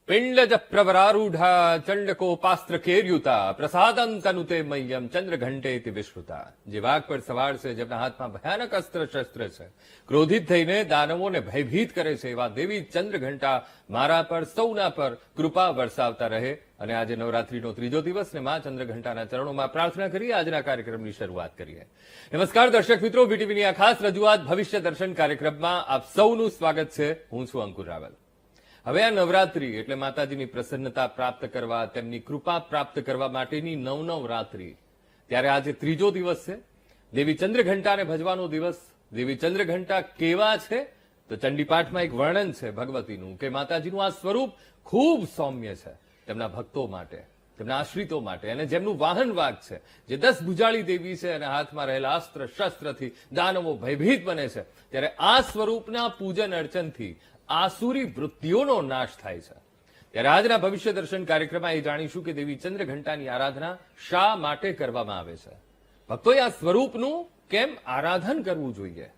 पिंडज प्रवरारूढ़ा चंडकोपास्त्र केर्युता प्रसादं तनुते मह्यम चंद्र घंटे विश्रुता। જે વાઘ પર સવાર છે, જેમના હાથમાં ભયાનક અસ્ત્ર શસ્ત્ર છે, ક્રોધિત થઈને દાનવોને ભયભીત કરે છે, એવા દેવી ચંદ્ર ઘંટા મારા પર સૌના પર કૃપા વરસાવતા રહે। અને આજે નવરાત્રીનો ત્રીજો દિવસ ને માં ચંદ્ર ઘંટાના ચરણોમાં પ્રાર્થના કરી આજના કાર્યક્રમની શરૂઆત કરીએ। નમસ્કાર દર્શક મિત્રો, વીટીવીની આ ખાસ રજૂઆત ભવિષ્ય દર્શન કાર્યક્રમમાં આપ સૌનું સ્વાગત છે। હું છું અંકુર રાવલ। હવે આ નવરાત્રી એટલે માતાજીની પ્રસન્નતા પ્રાપ્ત કરવા, તેમની કૃપા પ્રાપ્ત કરવા માટેની નવ રાત્રી। ત્યારે આજે ત્રીજો દિવસ છે, દેવી ચંદ્રઘંટાને ભજવાનો દિવસ। દેવી ચંદ્રઘંટા કેવા છે તો ચંડીપાઠમાં એક વર્ણન છે ભગવતીનું કે માતાજીનું આ સ્વરૂપ ખૂબ સૌમ્ય છે તેમના ભક્તો માટે, તેમના આશ્રિતો માટે, અને જેમનું વાહન વાઘ છે, જે 10 ભુજાળી દેવી છે અને હાથમાં રહેલા અસ્ત્ર શસ્ત્રથી દાનવો ભયભીત બને છે। ત્યારે આ સ્વરૂપના પૂજન અર્ચનથી આસુરી વૃત્તિઓનો નાશ થાય છે। ત્યારે આજના ભવિષ્ય દર્શન કાર્યક્રમમાં એ જાણીશું કે દેવી ચંદ્રઘંટાની આરાધના શા માટે કરવામાં આવે છે, ભક્તોએ આ સ્વરૂપનું કેમ આરાધન કરવું જોઈએ,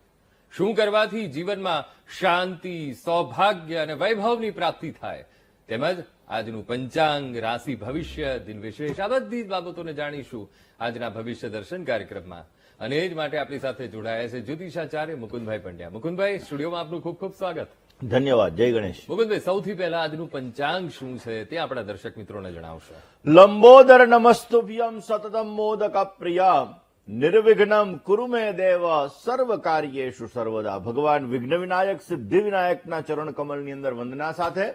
શું કરવાથી જીવનમાં શાંતિ, સૌભાગ્ય અને વૈભવની પ્રાપ્તિ થાય, તેમજ આજનું પંચાંગ, રાશિ ભવિષ્ય, દિન વિશેષ, આ બધી જ બાબતોને જાણીશું આજના ભવિષ્ય દર્શન કાર્યક્રમમાં। અને એ જ માટે આપણી સાથે જોડાયા છે જ્યોતિષાચાર્ય મુકુંદભાઈ પંડ્યા। મુકુંદભાઈ, સ્ટુડિયોમાં આપનું ખૂબ ખૂબ સ્વાગત। ધન્યવાદ। જય ગણેશ। મુકુંદભાઈ, સૌથી પહેલા આજનું પંચાંગ શું છે તે આપણા દર્શક મિત્રોને જણાવશો। લંબોદર નમસ્તુભ્યમ સતતમ મોદક પ્રિયા નિર્વિઘ્નમ કુરુ મે દેવ સર્વ કાર્યેષુ સર્વદા। ભગવાન વિઘ્ન વિનાયક સિદ્ધિ વિનાયકના ચરણ કમલની અંદર વંદના સાથે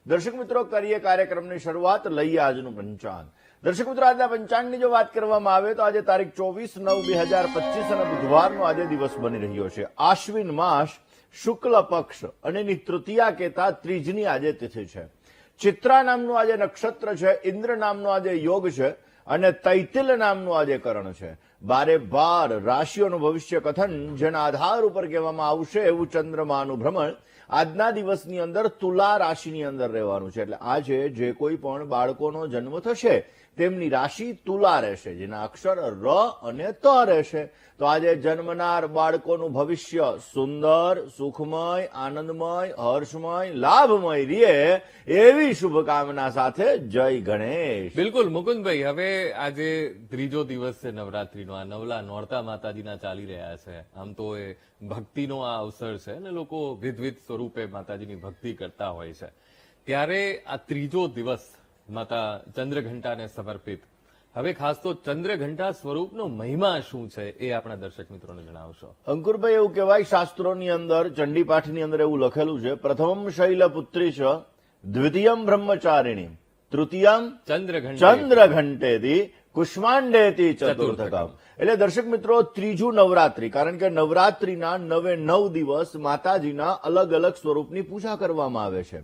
દર્શક મિત્રો કરીએ કાર્યક્રમની શરૂઆત। લઈએ આજનું પંચાંગ। દર્શક મિત્રો, આજના પંચાંગની જો વાત કરવામાં આવે તો આજે તારીખ 24/9/2025 અને બુધવારનો આજે દિવસ બની રહ્યો છે। આશ્વિન માસ શુક્લ પક્ષ અને એની તૃતીયા કેતા ત્રીજની આજે તિથિ છે। ચિત્રા નામનું આજે નક્ષત્ર છે, ઇન્દ્ર નામનો આજે યોગ છે અને તૈતિલ નામનું આજે કરણ છે। 12 રાશિઓનું ભવિષ્ય કથન જેના આધાર ઉપર કહેવામાં આવશે એવું ચંદ્રમાનું ભ્રમણ આજના દિવસની અંદર તુલા રાશિની અંદર રહેવાનું છે। એટલે આજે જે કોઈ પણ બાળકોનો જન્મ થશે તેમની રાશિ તુલા રહેશે, જેના અક્ષર ર અને ત રહેશે। તો આજે જન્મનાર બાળકોનું ભવિષ્ય સુંદર, સુખમય, આનંદમય, હર્ષમય, લાભમય રહે એવી શુભકામના સાથે જય ગણેશ। બિલકુલ મુકુંદભાઈ, હવે આજે ત્રીજો દિવસ છે નવરાત્રીનો। આ નવલા નોરતા માતાજીના ચાલી રહ્યા છે। આમ તો એ ભક્તિનો આ અવસર છે અને લોકો વિવિધ સ્વરૂપે માતાજીની ભક્તિ કરતા હોય છે। ત્યારે આ ત્રીજો દિવસ માતા ચંદ્રઘંટાને સમર્પિત। હવે ખાસ તો ચંદ્રઘંટા સ્વરૂપનો મહિમા શું છે એ આપણા દર્શક મિત્રોને જણાવશો। અંકુરભાઈ, એવું કહેવાય શાસ્ત્રોની અંદર, ચંડીપાઠની અંદર એવું લખેલું છે, પ્રથમમ શૈલપુત્રી છે, દ્વિતીયમ બ્રહ્મચારિણી, તૃતીયમ ચંદ્રઘંટેથી કુષ્માંડેતી ચતુર્થકમ। એટલે દર્શક મિત્રો, ત્રીજું નવરાત્રી, કારણ કે નવરાત્રીના 9 દિવસ માતાજીના અલગ અલગ સ્વરૂપની પૂજા કરવામાં આવે છે।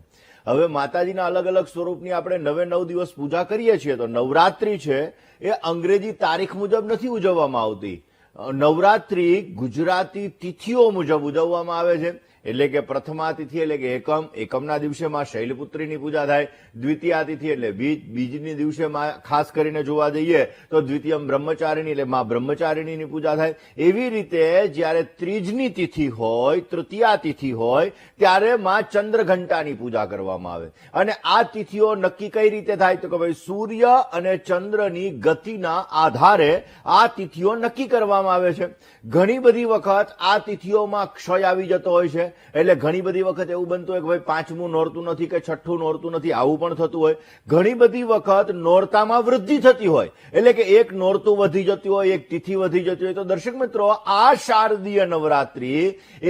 હવે માતાજીના અલગ અલગ સ્વરૂપની આપણે 9 દિવસ પૂજા કરીએ છીએ તો નવરાત્રી છે એ અંગ્રેજી તારીખ મુજબ નથી ઉજવવામાં આવતી। નવરાત્રી ગુજરાતી તિથિઓ મુજબ ઉજવવામાં આવે છે। એટલે કે પ્રથમા તિથિ એટલે કે એકમના દિવસે માં શૈલપુત્રીની પૂજા થાય, દ્વિતીયા તિથિ એટલે બીજની દિવસે માં ખાસ કરીને જોવા જઈએ તો દ્વિતીયમ બ્રહ્મચારિણી એટલે માં બ્રહ્મચારિણીની પૂજા થાય। એવી રીતે જ્યારે ત્રીજની તિથિ હોય, તૃતીયા તિથિ હોય ત્યારે માં ચંદ્રઘંટાની પૂજા કરવામાં આવે। અને આ તિથિઓ નક્કી કઈ રીતે થાય તો કે ભાઈ સૂર્ય અને ચંદ્રની ગતિના આધારે આ તિથિઓ નક્કી કરવામાં આવે છે। ઘણી બધી વખત આ તિથિઓમાં ક્ષય આવી જતો હોય છે, એટલે ઘણી બધી વખત એવું બનતું હોય કે ભાઈ 5મું નોરતું નથી કે 6ઠું નોરતું નથી, આવું પણ થતું હોય। ઘણી બધી વખત નોરતામાં વૃદ્ધિ થતી હોય, એટલે કે એક નોરતું વધી જતું હોય, એક તિથિ વધી જતી હોય। તો દર્શક મિત્રો, આ શારદીય નવરાત્રી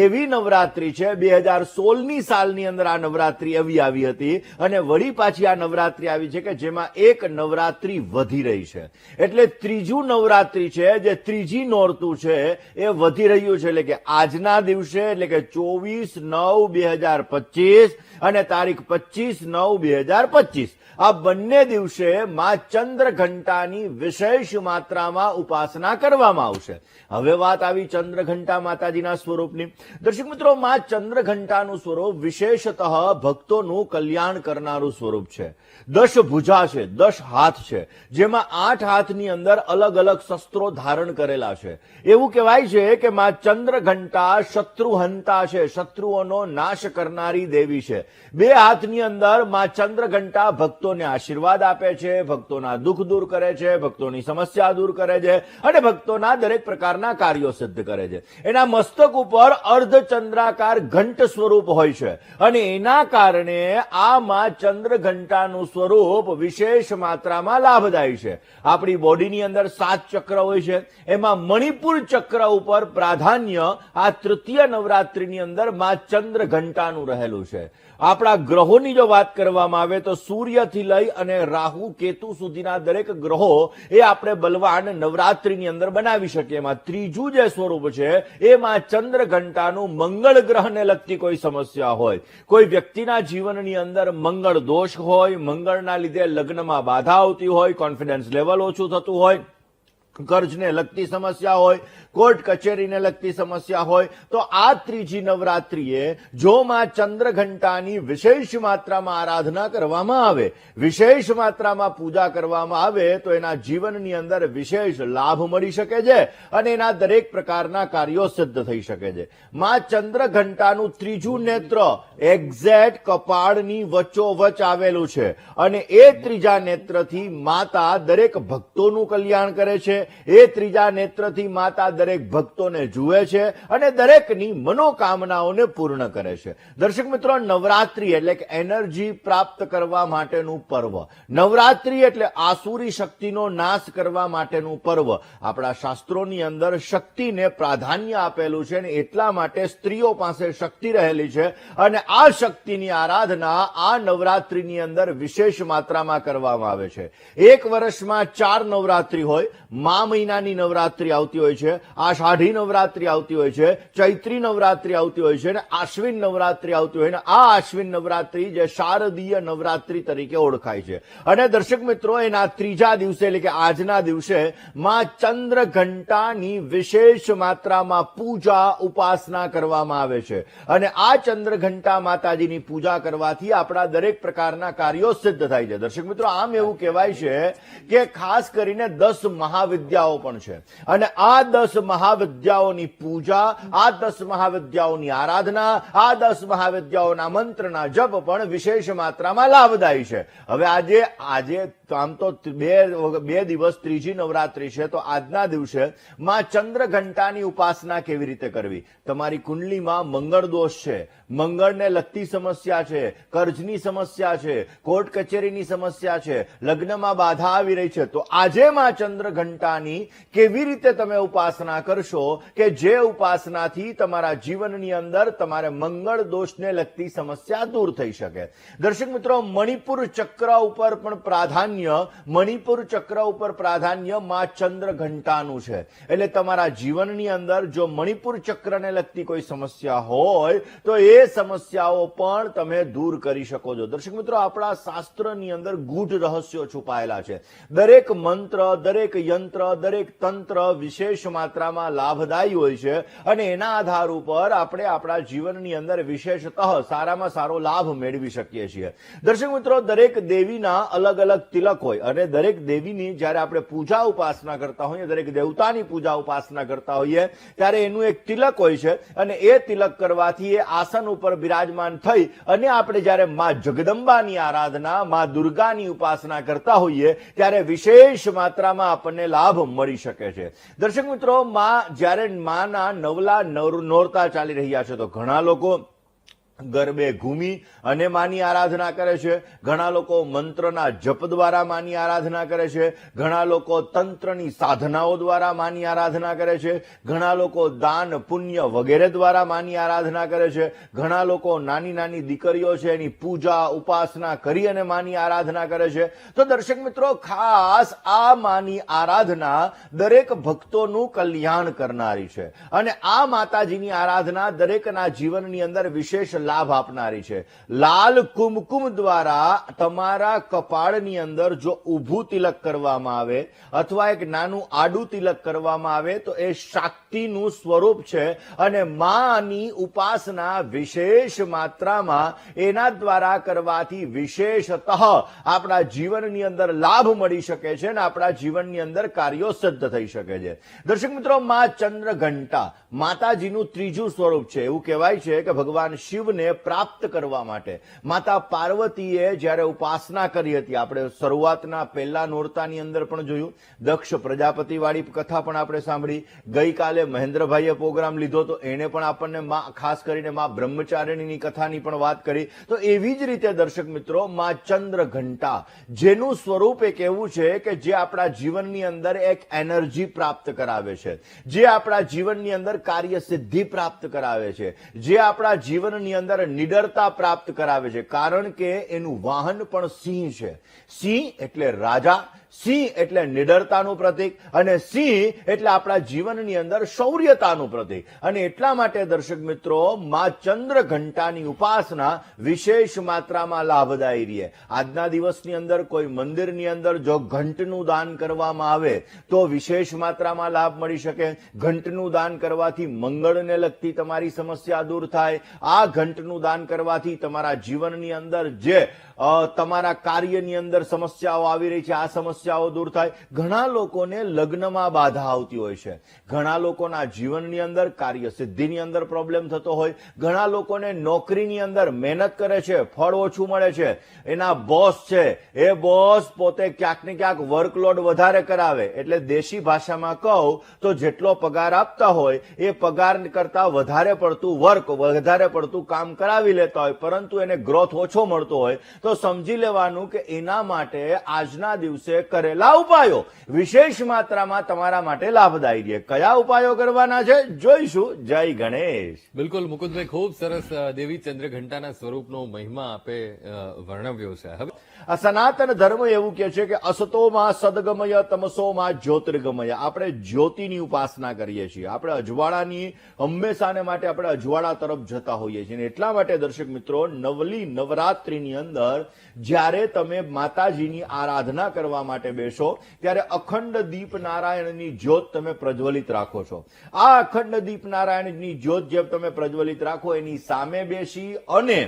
એવી નવરાત્રી છે, 2016ની સાલની અંદર આ નવરાત્રી આવી હતી અને વળી પાછી આ નવરાત્રી આવી છે કે જેમાં એક નવરાત્રી વધી રહી છે। એટલે ત્રીજું નવરાત્રી છે, જે ત્રીજી નોરતું છે એ વધી રહ્યું છે। એટલે કે આજના દિવસે એટલે કે 24/9/2025 અને તારીખ 25/9/2025 આ બંને દિવસે માં ચંદ્રઘંટાની વિશેષ માત્રામાં ઉપાસના કરવામાં આવશે। હવે વાત આવી ચંદ્રઘંટા માતાજીના સ્વરૂપની। દર્શક મિત્રો, માં ચંદ્રઘંટાનું સ્વરૂપ વિશેષતઃ ભક્તોનું કલ્યાણ કરનારું સ્વરૂપ છે। 10 ભુજા છે, 10 હાથ છે, જેમાં 8 હાથની અંદર અલગ અલગ શસ્ત્રો ધારણ કરેલા છે। એવું કહેવાય છે કે માં ચંદ્રઘંટા શત્રુહંતા છે, શત્રુઓનો નાશ કરનારી દેવી છે। બે હાથની અંદર માં ચંદ્રઘંટા ભક્તોને આશીર્વાદ આપે છે, ભક્તોના દુઃખ દૂર કરે છે, ભક્તોની સમસ્યા દૂર કરે છે અને ભક્તોના દરેક પ્રકારના કાર્યો સિદ્ધ કરે છે. એના મસ્તક ઉપર અર્ધચંદ્રાકાર ઘંટ સ્વરૂપ હોય છે અને એના કારણે આ માં ચંદ્રઘંટાનું સ્વરૂપ વિશેષ માત્રામાં લાભદાયી છે. આપણી બોડીની અંદર 7 ચક્ર હોય છે, એમાં મણિપુર ચક્ર ઉપર પ્રાધાન્ય આ તૃતીય નવરાત્રીની અંદર માં ચંદ્રઘંટાનું રહેલું છે. આપણા ગ્રહોની જો વાત કરવામાં આવે તો સૂર્યથી લઈ અને રાહુ કેતુ સુધીના દરેક ગ્રહો એ આપણે બલવાન નવરાત્રીની અંદર બનાવી શકીએ. એમાં ત્રીજું જે સ્વરૂપ છે એમાં ચંદ્રઘંટાનું મંગળ ગ્રહને લગતી કોઈ સમસ્યા હોય, કોઈ વ્યક્તિના જીવનની અંદર મંગળ દોષ હોય, મંગળના લીધે લગ્નમાં બાધા આવતી હોય, કોન્ફિડન્સ લેવલ ઓછું થતું હોય, કર્જને લગતી સમસ્યા હોય, કોર્ટ કચેરીને લગતી સમસ્યા હોય, તો આ ત્રીજી નવરાત્રીએ જો માં ચંદ્રઘંટાની વિશેષ માત્રામાં આરાધના કરવામાં આવે, વિશેષ માત્રામાં પૂજા કરવામાં આવે તો એના જીવનની અંદર વિશેષ લાભ મળી શકે છે અને એના દરેક પ્રકારના કાર્યો સિદ્ધ થઈ શકે છે. માં ચંદ્રઘંટાનું ત્રીજું નેત્ર એક્ઝેક્ટ કપાળની વચ્ચોવચ આવેલું છે અને એ ત્રીજા નેત્રથી માતા દરેક ભક્તોનું કલ્યાણ કરે છે. એ ત્રીજા નેત્રથી માતા દરેક ભક્તોને જુએ છે અને દરેકની મનોકામનાઓને પૂર્ણ કરે છે. દર્શક મિત્રો, નવરાત્રી એટલે કે એનર્જી પ્રાપ્ત કરવા માટેનું પર્વ, નવરાત્રી એટલે આસુરી શક્તિનો નાશ કરવા માટેનું પર્વ. આપણા શાસ્ત્રોની અંદર શક્તિને પ્રાધાન્ય આપેલું છે અને એટલા માટે સ્ત્રીઓ પાસે શક્તિ રહેલી છે અને આ શક્તિની આરાધના આ નવરાત્રીની અંદર વિશેષ માત્રામાં કરવામાં આવે છે. એક વર્ષમાં 4 નવરાત્રી હોય. મા મહિનાની નવરાત્રી આવતી હોય છે, આષાઢી નવરાત્રી આવતી હોય છે, ચૈત્રી નવરાત્રી આવતી હોય છે અને આશ્વિન નવરાત્રી આવતી હોય. આ આશ્વિન નવરાત્રી જે શારદીય નવરાત્રી તરીકે ઓળખાય છે. અને દર્શક મિત્રો, એના ત્રીજા દિવસે એટલે કે આજના દિવસે માં ચંદ્રઘંટાની વિશેષ માત્રામાં પૂજા ઉપાસના કરવામાં આવે છે અને આ ચંદ્રઘંટા માતાજીની પૂજા કરવાથી આપણા દરેક પ્રકારના કાર્યો સિદ્ધ થાય છે. દર્શક મિત્રો, આમ એવું કહેવાય છે કે ખાસ કરીને 10 મહાવિદ્યાઓ પણ છે અને આ 10 મહાવિદ્યાઓની પૂજા, આ 10 મહાવિદ્યાઓની આરાધના, આ 10 મહાવિદ્યાઓના મંત્રના જપ પણ વિશેષ માત્રામાં લાભદાયી છે. હવે આજે આમ તો બે દિવસ ત્રીજી નવરાત્રી છે, તો આજના દિવસે માં ચંદ્રઘંટાની ઉપાસના કેવી રીતે કરવી? તમારી કુંડલીમાં મંગળ દોષ છે, મંગળને લગતી સમસ્યા છે, કર્જની સમસ્યા છે, કોર્ટ કચેરીની સમસ્યા છે, લગ્નમાં બાધા આવી રહી છે, તો આજે માં ચંદ્રઘંટાની કેવી રીતે તમે ઉપાસના કરશો કે જે ઉપાસનાથી તમારા જીવનની અંદર તમારે મંગળ દોષને લગતી સમસ્યા દૂર થઈ શકે. દર્શક મિત્રો, મણિપુર ચક્ર ઉપર પણ પ્રાધાન્ય માં ચંદ્રઘંટાનું છે. એટલે તમારા જીવનની અંદર જો મણિપુર ચક્રને લગતી કોઈ સમસ્યા હોય તો એ સમસ્યાઓ પણ તમે દૂર કરી શકો છો. દર્શક મિત્રો, આપણા શાસ્ત્રની અંદર ગૂઢ રહસ્યો છુપાયેલા છે. દરેક મંત્ર, દરેક યંત્ર, દરેક તંત્ર વિશેષ માત્રામાં લાભદાયી હોય છે અને એના આધાર ઉપર આપણે આપણા જીવનની અંદર વિશેષતઃ સારામાં સારો લાભ મેળવી શકીએ છીએ. દર્શક મિત્રો, દરેક દેવીના અલગ અલગ તિલક હોય અને દરેક દેવીની જ્યારે આપણે પૂજા ઉપાસના કરતા હોઈએ, દરેક દેવતાની પૂજા ઉપાસના કરતા હોઈએ ત્યારે એનું એક તિલક હોય છે અને એ તિલક કરવાથી એ આસન ઉપર બિરાજમાન થઈ અને આપણે જ્યારે માં જગદંબાની આરાધના, માં દુર્ગાની ઉપાસના કરતા હોઈએ ત્યારે વિશેષ માત્રામાં આપણને લાભ મળી શકે છે. દર્શક મિત્રો, જ્યારે માના નવલા નોરતા ચાલી રહ્યા છે તો ઘણા લોકો ગરબે ઘૂમી અને માની આરાધના કરે છે, ઘણા લોકો મંત્રના જપ દ્વારા માની આરાધના કરે છે, ઘણા લોકો તંત્રની સાધનાઓ દ્વારા માની આરાધના કરે છે, ઘણા લોકો દાન પુણ્ય વગેરે દ્વારા માની આરાધના કરે છે, ઘણા લોકો નાની નાની દીકરીઓ છે એની પૂજા ઉપાસના કરી અને માની આરાધના કરે છે. તો દર્શક મિત્રો, ખાસ આ માની આરાધના દરેક ભક્તોનું કલ્યાણ કરનારી છે અને આ માતાજીની આરાધના દરેકના જીવનની અંદર વિશેષ લાભ આપનારી છે. લાલ કુમકુમ દ્વારા તમારા કપાળની અંદર જો ઊભું તિલક કરવામાં આવે અથવા એક નાનું આડું તિલક કરવામાં આવે તો એ શક્તિનું સ્વરૂપ છે અને માની ઉપાસના વિશેષ માત્રામાં એના દ્વારા કરવાથી વિશેષતઃ આપણા જીવનની અંદર લાભ મળી શકે છે અને આપણા જીવનની અંદર કાર્યો સિદ્ધ થઈ શકે છે. દર્શક મિત્રો, માં ચંદ્રઘંટા માતાજીનું ત્રીજું સ્વરૂપ છે. એવું કહેવાય છે કે ભગવાન શિવને સુખને પ્રાપ્ત કરવા માટે માતા પાર્વતીએ જ્યારે ઉપાસના કરી હતી, આપણે શરૂઆતના પહેલા નોરતાની અંદર પણ જોયું, દક્ષ પ્રજાપતિ વાળી કથા પણ આપણે સાંભળી, ગઈકાલે મહેન્દ્રભાઈએ પ્રોગ્રામ લીધો તો એને પણ આપણને ખાસ કરીને માં બ્રહ્મચારિણીની કથાની પણ વાત કરી. તો એવી જ રીતે દર્શક મિત્રો માં ચંદ્ર ઘંટા, જેનું સ્વરૂપ એક એવું છે કે જે આપણા જીવનની અંદર એક એનર્જી પ્રાપ્ત કરાવે છે, જે આપણા જીવનની અંદર કાર્ય સિદ્ધિ પ્રાપ્ત કરાવે છે, જે આપણા જીવનની અંદર નિડરતા પ્રાપ્ત કરાવે છે, કારણ કે એનું વાહન પણ સિંહ છે. સિંહ એટલે રાજા, સિંહ એટલે નિડરતાનું પ્રતીક, અને સિંહ એટલે આપણા જીવનની અંદર શૌર્યતાનું પ્રતીક. અને એટલા માટે દર્શક મિત્રો માં ચંદ્ર ઘંટાની ઉપાસના વિશેષ માત્રામાં લાભદાયી રહે. આજના દિવસની અંદર કોઈ મંદિરની અંદર જો ઘંટનું દાન કરવામાં આવે તો વિશેષ માત્રામાં લાભ મળી શકે. ઘંટનું દાન કરવાથી મંગળને લગતી તમારી સમસ્યા દૂર થાય. આ ઘંટનું દાન કરવાથી તમારા જીવનની અંદર જે તમારા કાર્યની અંદર સમસ્યાઓ આવી રહી છે, આ સમસ્યાઓ દૂર થાય. ઘણા લોકોને લગ્નમાં બાધા આવતી હોય છે, ઘણા લોકોના જીવનની અંદર કાર્ય સિદ્ધિની અંદર પ્રોબ્લેમ થતો હોય, ઘણા લોકોને નોકરીની અંદર મહેનત કરે છે, ફળ ઓછું મળે છે, એના બોસ છે એ બોસ પોતે ક્યાંક ને ક્યાંક વર્કલોડ વધારે કરાવે, એટલે દેશી ભાષામાં કહું તો જેટલો પગાર આપતા હોય એ પગાર કરતા વધારે પડતું વર્ક, વધારે પડતું કામ કરાવી લેતા હોય, પરંતુ એને ગ્રોથ ઓછો મળતો હોય તો સમજી લેવાનું કે એના માટે આજના દિવસે કરેલા ઉપાયો વિશેષ માત્રામાં તમારા માટે લાભદાયી રહે. કયા ઉપાયો કરવાના છે જોઈશું. જય ગણેશ. બિલકુલ મુકુંદભાઈ, ખૂબ સરસ દેવી ચંદ્ર ઘંટાના સ્વરૂપનો મહિમા આપે વર્ણવ્યો છે. હવે આ સનાતન ધર્મ એવું કે છે કે અસતોમાં સદગમય તમસોમાં જ્યોતિર્ગમય. આપણે જ્યોતિની ઉપાસના કરીએ છીએ, આપણે અજવાળાની હંમેશાને માટે આપણે અજવાળા તરફ જતા હોઈએ છીએ. એટલા માટે દર્શક મિત્રો નવલી નવરાત્રીની અંદર જ્યારે તમે માતાજીની આરાધના કરવા માટે બેસો ત્યારે અખંડ દીપ નારાયણની જ્યોત તમે પ્રજ્વલિત રાખો છો. આ અખંડ દીપ નારાયણની જ્યોત જે તમે પ્રજ્વલિત રાખો એની સામે બેસી અને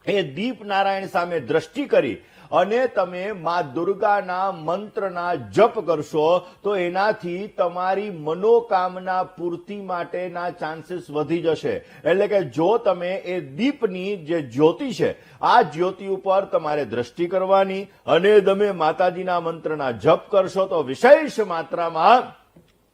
એ દીપ નારાયણ સામે દ્રષ્ટિ કરી અને તમે મા દુર્ગાના મંત્રના જપ કરશો તો એનાથી તમારી મનોકામના પૂર્તિ માટેના ચાન્સીસ વધી જશે. એટલે કે જો તમે એ દીપની જે જ્યોતિ છે આ જ્યોતિ ઉપર તમારે દ્રષ્ટિ કરવાની અને તમે માતાજીના મંત્રના જપ કરશો તો વિશેષ માત્રામાં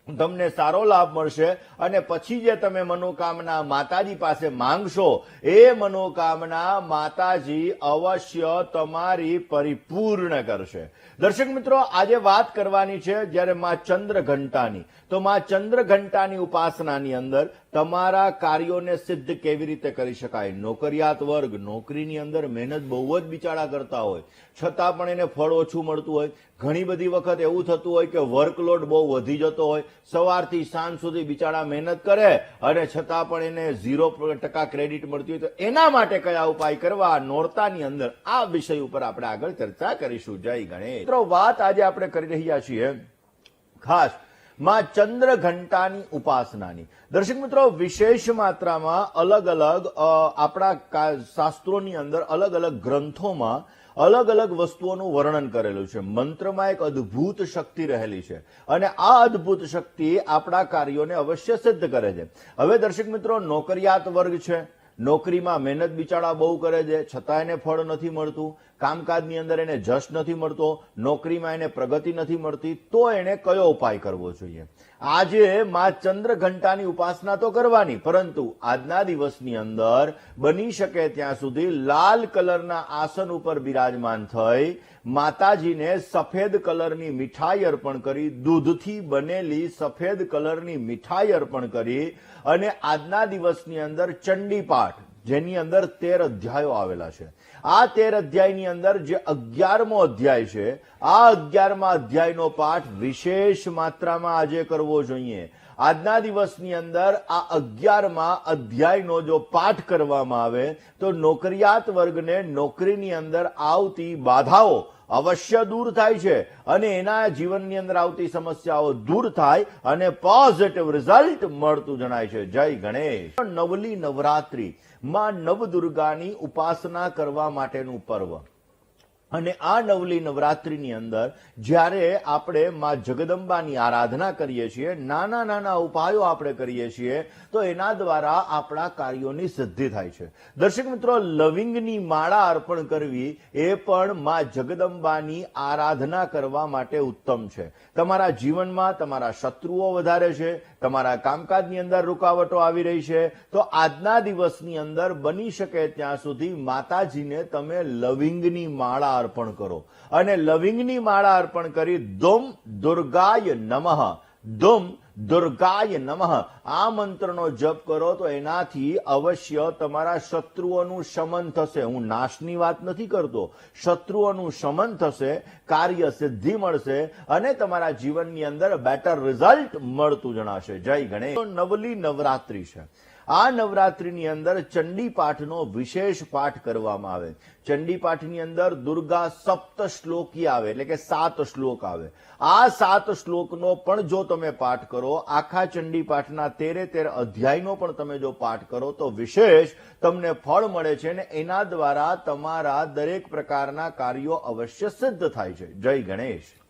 તમને સારો લાભ મળશે. અને પછી જે તમે મનોકામના માતાજી પાસે માંગશો એ મનોકામના માતાજી અવશ્ય તમારી પરિપૂર્ણ કરશે. દર્શક મિત્રો, આજે વાત કરવાની છે જ્યારે માં ચંદ્ર ઘંટાની. તો માં ચંદ્ર ઘંટાની ઉપાસનાની અંદર તમારા કાર્યોને સિદ્ધ કેવી રીતે કરી શકાય. નોકરિયાત વર્ગ નોકરીની અંદર મહેનત બહુ જ બિચારા કરતા હોય છતાં પણ એને ફળ ઓછું મળતું હોય. ઘણી બધી વખત એવું થતું હોય કે વર્કલોડ બહુ વધી જતો હોય, સવારથી સાંજ સુધી બિચારા મહેનત કરે અને છતાં પણ એને 0% ક્રેડિટ મળતી હોય. તો એના માટે કયા ઉપાય કરવા નોરતાની અંદર આ વિષય ઉપર આપણે આગળ ચર્ચા કરીશું. જય ગણેશ. મિત્રો, વાત આજે આપણે કરી રહ્યા છીએ ખાસ માં ચંદ્ર ઘંટાની ઉપાસનાની. દર્શક મિત્રો, વિશેષ માત્રામાં અલગ અલગ આપણા શાસ્ત્રોની અંદર અલગ અલગ ગ્રંથોમાં અલગ અલગ વસ્તુઓનું વર્ણન કરેલું છે. મંત્રમાં એક અદ્ભુત શક્તિ રહેલી છે અને આ અદ્ભુત શક્તિ આપણા કાર્યોને અવશ્ય સિદ્ધ કરે છે. હવે દર્શક મિત્રો, નોકરિયાત વર્ગ છે, નોકરીમાં મહેનત બિચારા બહુ કરે છે છતાં એને ફળ નથી મળતું, કામકાજની અંદર એને જશ નથી મળતો, નોકરીમાં એને પ્રગતિ નથી મળતી, તો એને કયો ઉપાય કરવો જોઈએ? આજે માં ચંદ્ર ઘંટાની ઉપાસના તો કરવાની, પરંતુ આજના દિવસની અંદર બની શકે ત્યાં સુધી લાલ કલરના આસન ઉપર બિરાજમાન થઈ માતાજીને સફેદ કલરની મીઠાઈ અર્પણ કરી, દૂધથી બનેલી સફેદ કલરની મીઠાઈ અર્પણ કરી અને આજના દિવસની અંદર ચંડી પાઠ, જેની અંદર 13 અધ્યાયો આવેલા છે, આ 13 અધ્યાયની અંદર જે 11મો અધ્યાય છે, આ 11મા અધ્યાયનો પાઠ વિશેષ માત્રામાં આજે કરવો જોઈએ. આજના દિવસની અંદર આ 11મા અધ્યાયનો જો પાઠ કરવામાં આવે તો નોકરિયાત વર્ગને નોકરીની અંદર આવતી બાધાઓ અવશ્ય દૂર થાય છે અને એના જીવનની અંદર આવતી સમસ્યાઓ દૂર થાય અને પોઝિટિવ રિઝલ્ટ મળતું જણાય છે. જય ગણેશ. નવલી નવરાત્રી માં નવદુર્ગાની ઉપાસના કરવા માટેનું પર્વ. અને આ નવલી નવરાત્રીની અંદર જ્યારે આપણે માં જગદંબાની આરાધના કરીએ છીએ, નાના નાના ઉપાયો આપણે કરીએ છીએ, તો એના દ્વારા આપણા કાર્યોની સિદ્ધિ થાય છે. દર્શક મિત્રો, લવિંગની માળા અર્પણ કરવી એ પણ માં જગદંબાની આરાધના કરવા માટે ઉત્તમ છે. તમારા જીવનમાં તમારા શત્રુઓ વધારે છે, તમારા કામકાજની અંદર રૂકાવટો આવી રહી છે, તો આજના દિવસની અંદર બની શકે ત્યાં સુધી માતાજીને તમે લવિંગની માળા અર્પણ કરો અને લવિંગની માળા અર્પણ કરી દુમ દુર્ગાય નમઃ, દુમ દુર્ગાય નમઃ આ મંત્રનો જપ કરો તો એનાથી અવશ્ય તમારા શત્રુઓનું શમન થશે. હું નાશની વાત નથી કરતો, શત્રુઓનું શમન થશે, કાર્ય સિદ્ધિ મળશે અને તમારા જીવનની અંદર બેટર રિઝલ્ટ મળતું જણાશે. જય ગણેશ. નવલી નવરાત્રી છે. આ નવરાત્રીની અંદર ચંડી પાઠનો વિશેષ પાઠ કરવામાં આવે. ચંડી પાઠની અંદર દુર્ગા સપ્ત શ્લોકી આવે, એટલે કે 7 શ્લોક આવે. આ 7 શ્લોકનો પણ જો તમે પાઠ કરો, આખા ચંડી પાઠના 13 અધ્યાયનો પણ તમે જો પાઠ કરો તો વિશેષ તમને ફળ મળે છે અને એના દ્વારા તમારા દરેક પ્રકારના કાર્યો અવશ્ય સિદ્ધ થાય છે. જય ગણેશ.